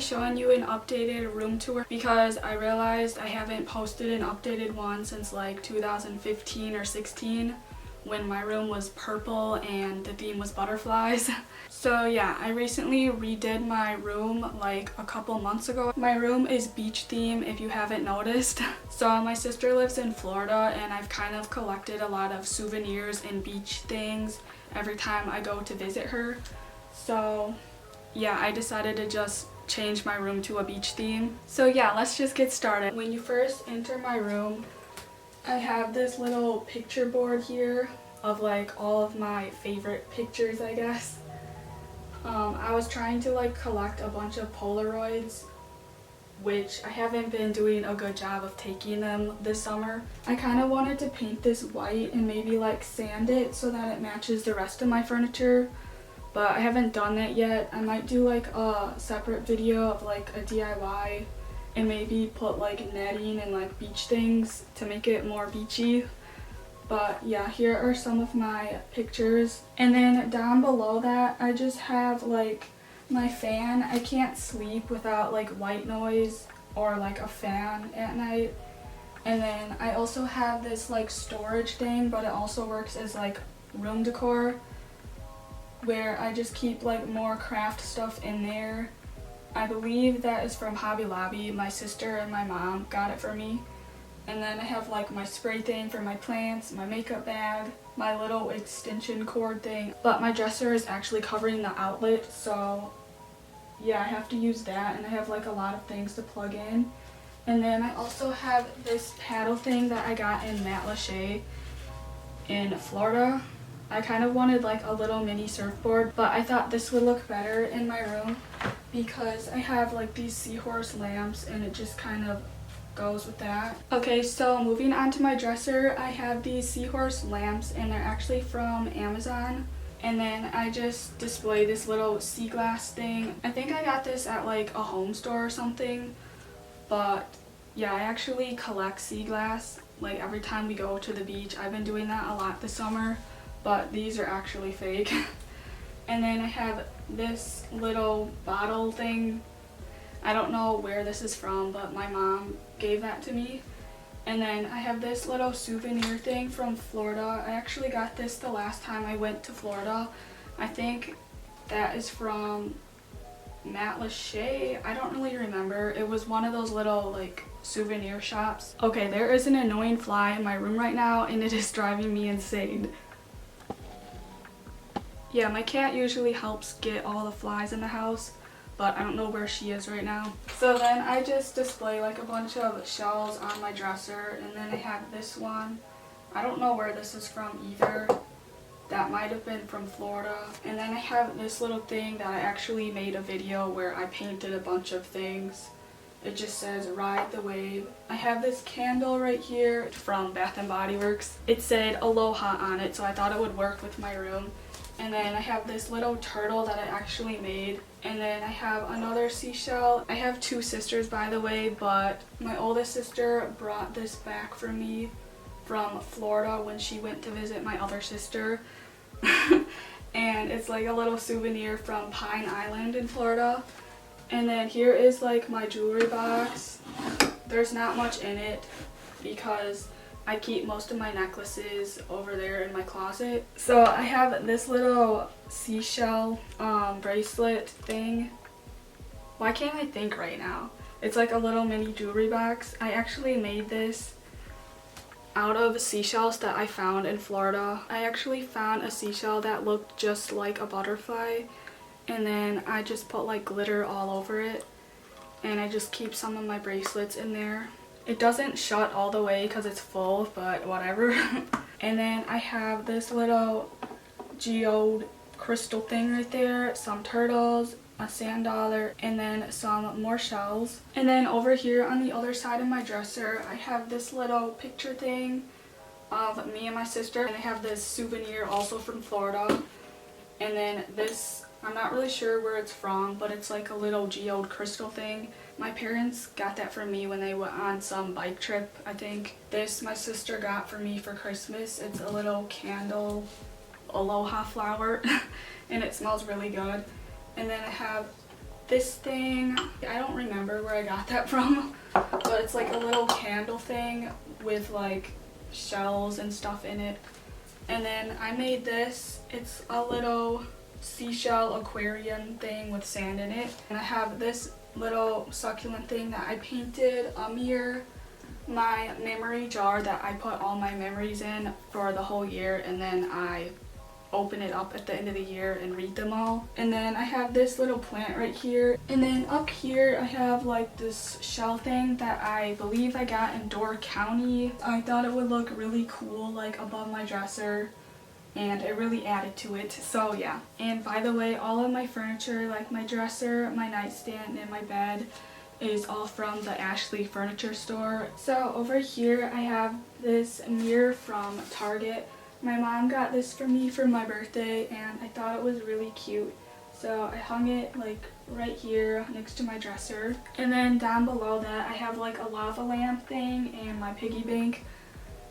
be showing you an updated room tour because I realized I haven't posted an updated one since like 2015 or 16 when my room was purple and the theme was butterflies. So yeah, I recently redid my room like a couple months ago. My room is beach theme if you haven't noticed. So my sister lives in Florida and I've kind of collected a lot of souvenirs and beach things every time I go to visit her. So yeah, I decided to just change my room to a beach theme. So yeah, let's just get started. When you first enter my room, I have this little picture board here of like all of my favorite pictures, I guess. I was trying to like collect a bunch of Polaroids, which I haven't been doing a good job of taking them this summer. I kind of wanted to paint this white and maybe like sand it so that it matches the rest of my furniture, but I haven't done that yet. I might do like a separate video of like a DIY and maybe put like netting and like beach things to make it more beachy. But yeah, here are some of my pictures. And then down below that, I just have like my fan. I can't sleep without like white noise or like a fan at night. And then I also have this like storage thing, but it also works as like room decor, where I just keep like more craft stuff in there. I believe that is from Hobby Lobby. My sister and my mom got it for me. And then I have like my spray thing for my plants, my makeup bag, my little extension cord thing. But my dresser is actually covering the outlet, so yeah, I have to use that. And I have like a lot of things to plug in. And then I also have this paddle thing that I got in Matlacha in Florida. I kind of wanted like a little mini surfboard, but I thought this would look better in my room because I have like these seahorse lamps and it just kind of goes with that. Okay, so moving on to my dresser, I have these seahorse lamps and they're actually from Amazon. And then I just display this little sea glass thing. I think I got this at like a home store or something, but yeah, I actually collect sea glass like every time we go to the beach. I've been doing that a lot this summer, but these are actually fake. And then I have this little bottle thing. I don't know where this is from, but my mom gave that to me. And then I have this little souvenir thing from Florida. I actually got this the last time I went to Florida. I think that is from Matlacha. I don't really remember. It was one of those little like souvenir shops. Okay, there is an annoying fly in my room right now and it is driving me insane. Yeah, my cat usually helps get all the flies in the house, but I don't know where she is right now. So then I just display like a bunch of shells on my dresser, and then I have this one. I don't know where this is from either. That might have been from Florida. And then I have this little thing that I actually made a video where I painted a bunch of things. It just says ride the wave. I have this candle right here from Bath and Body Works. It said Aloha on it, so I thought it would work with my room. And then I have this little turtle that I actually made. And then I have another seashell. I have two sisters, by the way, but my oldest sister brought this back for me from Florida when she went to visit my other sister. And it's like a little souvenir from Pine Island in Florida. And then here is like my jewelry box. There's not much in it because I keep most of my necklaces over there in my closet. So I have this little seashell bracelet thing. Why can't I think right now? It's like a little mini jewelry box. I actually made this out of seashells that I found in Florida. I actually found a seashell that looked just like a butterfly, and then I just put like glitter all over it, and I just keep some of my bracelets in there. It doesn't shut all the way because it's full, but whatever. And then I have this little geode crystal thing right there, some turtles, a sand dollar, and then some more shells. And then over here on the other side of my dresser, I have this little picture thing of me and my sister, and I have this souvenir also from Florida. And then this, I'm not really sure where it's from, but it's like a little geode crystal thing. My parents got that for me when they went on some bike trip, I think. This my sister got for me for Christmas. It's a little candle aloha flower and it smells really good. And then I have this thing, I don't remember where I got that from, but it's like a little candle thing with like shells and stuff in it. And then I made this. It's a little seashell aquarium thing with sand in it. And I have this little succulent thing that I painted, a mirror, my memory jar that I put all my memories in for the whole year, and then I open it up at the end of the year and read them all. And then I have this little plant right here. And then up here I have like this shell thing that I believe I got in Door County. I thought it would look really cool like above my dresser, and it really added to it. So yeah. And by the way, all of my furniture, like my dresser, my nightstand, and my bed, is all from the Ashley Furniture Store. So over here I have this mirror from Target. My mom got this for me for my birthday, and I thought it was really cute. So I hung it like right here next to my dresser. And then down below that I have like a lava lamp thing and my piggy bank.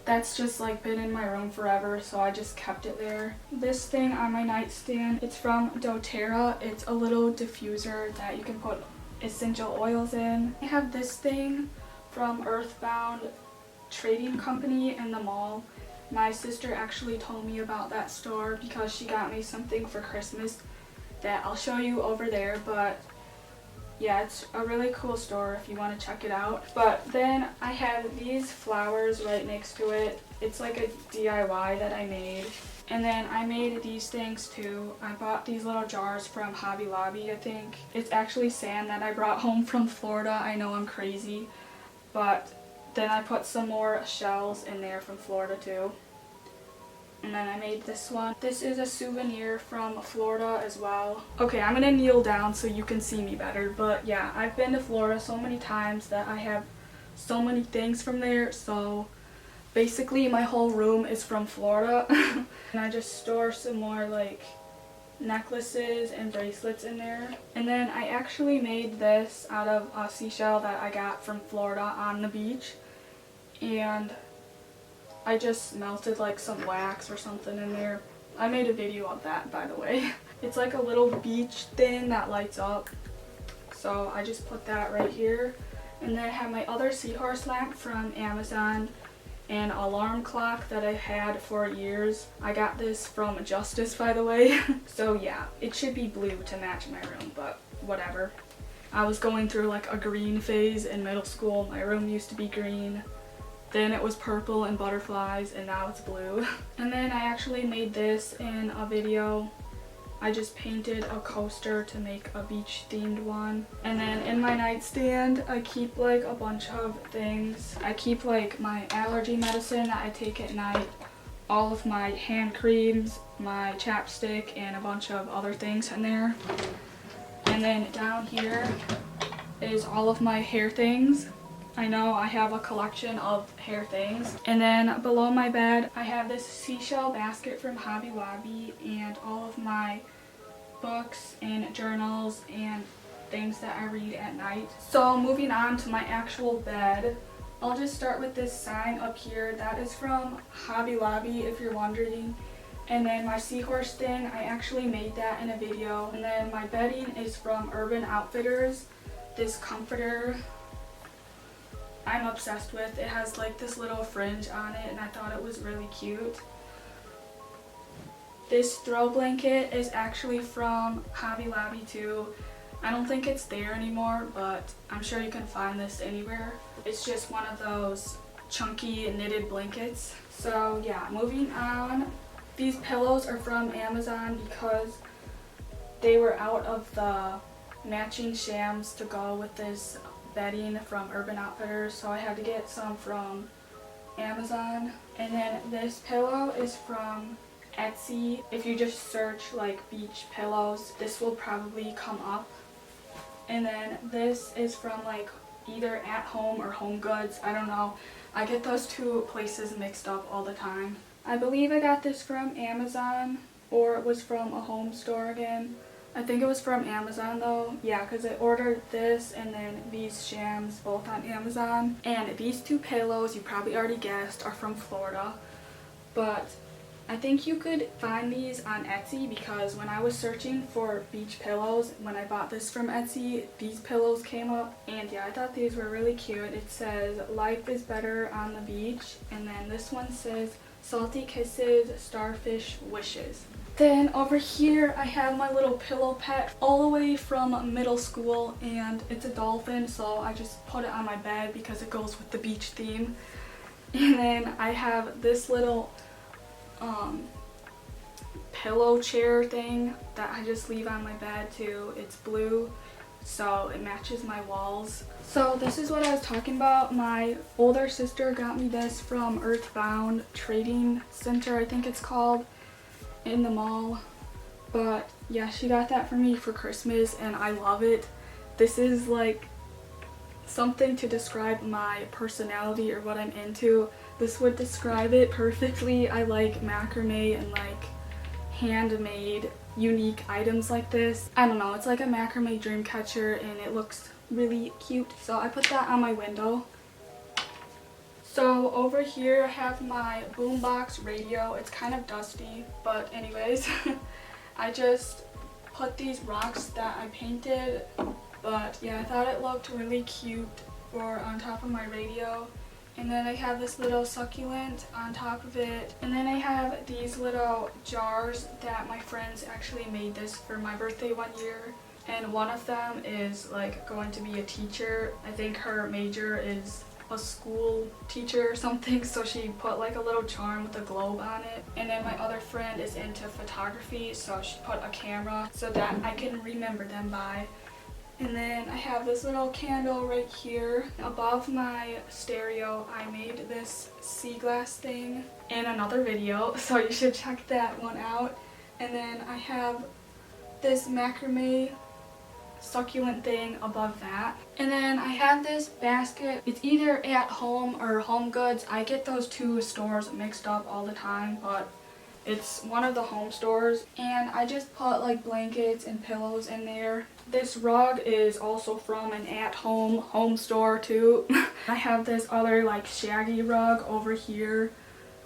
That's just like been in my room forever, so I just kept it there. This thing on my nightstand, it's from doTERRA. It's a little diffuser that you can put essential oils in. I have this thing from Earthbound Trading Company in the mall. My sister actually told me about that store because she got me something for Christmas that I'll show you over there. But yeah, it's a really cool store if you want to check it out. But then I have these flowers right next to it. It's like a DIY that I made. And then I made these things too. I bought these little jars from Hobby Lobby, I think. It's actually sand that I brought home from Florida. I know I'm crazy, but then I put some more shells in there from Florida too. And then I made this one. This is a souvenir from Florida as well. Okay, I'm gonna kneel down so you can see me better. But yeah, I've been to Florida so many times that I have so many things from there. So basically my whole room is from Florida. And I just store some more like necklaces and bracelets in there. And then I actually made this out of a seashell that I got from Florida on the beach. And I just melted like some wax or something in there. I made a video of that, by the way. It's like a little beach thing that lights up. So I just put that right here. And then I have my other seahorse lamp from Amazon, and alarm clock that I had for years. I got this from Justice, by the way. So yeah, it should be blue to match my room, but whatever. I was going through like a green phase in middle school. My room used to be green. Then it was purple and butterflies, and now it's blue. And then I actually made this in a video. I just painted a coaster to make a beach themed one. And then in my nightstand, I keep like a bunch of things. I keep like my allergy medicine that I take at night, all of my hand creams, my chapstick, and a bunch of other things in there. And then down here is all of my hair things. I know I have a collection of hair things. And then below my bed, I have this seashell basket from Hobby Lobby and all of my books and journals and things that I read at night. So moving on to my actual bed, I'll just start with this sign up here. That is from Hobby Lobby, if you're wondering. And then my seahorse thing, I actually made that in a video. And then my bedding is from Urban Outfitters. This comforter I'm obsessed with. It has like this little fringe on it, and I thought it was really cute. This throw blanket is actually from Hobby Lobby too. I don't think it's there anymore, but I'm sure you can find this anywhere. It's just one of those chunky knitted blankets. So yeah, moving on. These pillows are from Amazon because they were out of the matching shams to go with this bedding from Urban Outfitters, so I had to get some from Amazon. And then this pillow is from Etsy. If you just search like beach pillows, this will probably come up. And then this is from like either At Home or Home Goods. I don't know. I get those two places mixed up all the time. I believe I got this from Amazon, or it was from a home store again. I think it was from Amazon though. Yeah, because I ordered this and then these shams both on Amazon. And these two pillows, you probably already guessed, are from Florida. But I think you could find these on Etsy because when I was searching for beach pillows, when I bought this from Etsy, these pillows came up. And yeah, I thought these were really cute. It says, "Life is better on the beach." And then this one says, "Salty kisses, starfish wishes." Then over here I have my little pillow pet all the way from middle school, and it's a dolphin, so I just put it on my bed because it goes with the beach theme. And then I have this little pillow chair thing that I just leave on my bed too. It's blue, so it matches my walls. So this is what I was talking about. My older sister got me this from Earthbound Trading Center, I think it's called, in the mall. But yeah, she got that for me for Christmas and I love it. This is like something to describe my personality or what I'm into. This would describe it perfectly. I like macrame and like handmade unique items like this. I don't know, it's like a macrame dream catcher and it looks really cute, so I put that on my window. So over here I have my boombox radio. It's kind of dusty, but anyways, I just put these rocks that I painted, but yeah, I thought it looked really cute for on top of my radio. And then I have this little succulent on top of it. And then I have these little jars that my friends actually made this for my birthday one year. And one of them is like going to be a teacher. I think her major is a school teacher or something, so she put like a little charm with a globe on it. And then my other friend is into photography, so she put a camera so that I can remember them by. And then I have this little candle right here. Above my stereo, I made this sea glass thing in another video, so you should check that one out. And then I have this macrame succulent thing above that. And then I have this basket. It's either At Home or Home Goods. I get those two stores mixed up all the time, but it's one of the home stores. And I just put like blankets and pillows in there. This rug is also from an At Home store too. I have this other like shaggy rug over here.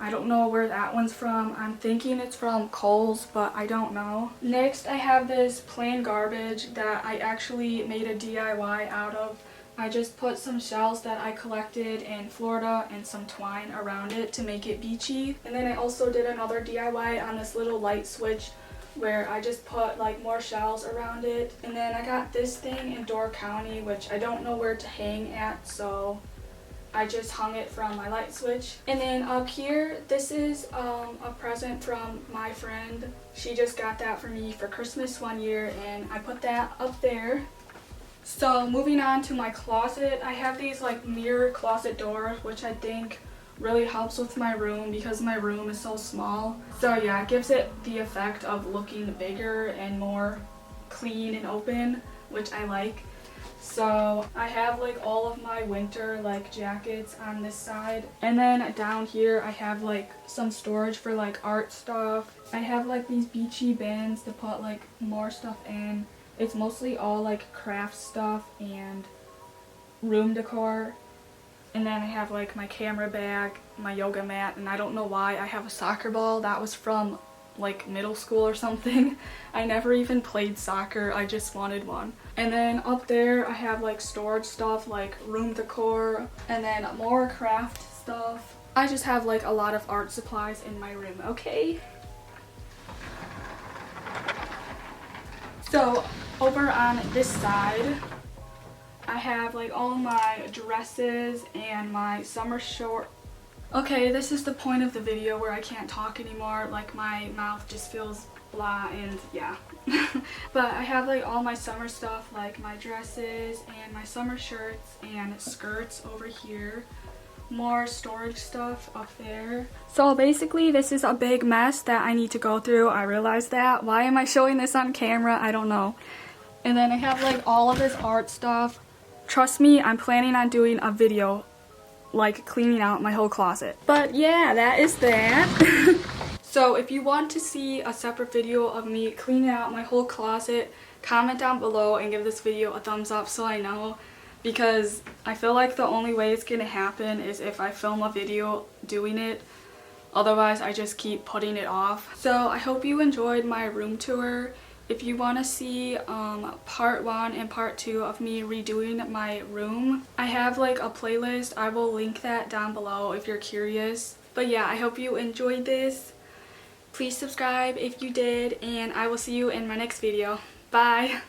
I don't know where that one's from. I'm thinking it's from Kohl's, but I don't know. Next, I have this plain garbage that I actually made a DIY out of. I just put some shells that I collected in Florida and some twine around it to make it beachy. And then I also did another DIY on this little light switch where I just put like more shells around it. And then I got this thing in Door County, which I don't know where to hang at, so I just hung it from my light switch. And then up here, this is a present from my friend. She just got that for me for Christmas one year, and I put that up there. So moving on to my closet, I have these like mirror closet doors, which I think really helps with my room because my room is so small. So yeah, it gives it the effect of looking bigger and more clean and open, which I like. So I have like all of my winter like jackets on this side, and then down here I have like some storage for like art stuff. I have like these beachy bins to put like more stuff in. It's mostly all like craft stuff and room decor. And then I have like my camera bag, my yoga mat, and I don't know why I have a soccer ball. That was from like middle school or something. I never even played soccer, I just wanted one. And then up there I have like storage stuff like room decor and then more craft stuff. I just have like a lot of art supplies in my room, okay? So over on this side I have like all my dresses and my summer short. Okay, this is the point of the video where I can't talk anymore, like my mouth just feels blah and yeah. But I have like all my summer stuff, like my dresses and my summer shirts and skirts over here. More storage stuff up there. So basically this is a big mess that I need to go through. I realized that. Why am I showing this on camera? I don't know. And then I have like all of this art stuff. Trust me, I'm planning on doing a video like cleaning out my whole closet. But yeah, that is that. So if you want to see a separate video of me cleaning out my whole closet, comment down below and give this video a thumbs up so I know, because I feel like the only way it's gonna happen is if I film a video doing it. Otherwise, I just keep putting it off. So I hope you enjoyed my room tour. If you want to see part 1 and part 2 of me redoing my room, I have like a playlist. I will link that down below if you're curious. But yeah, I hope you enjoyed this. Please subscribe if you did, and I will see you in my next video. Bye!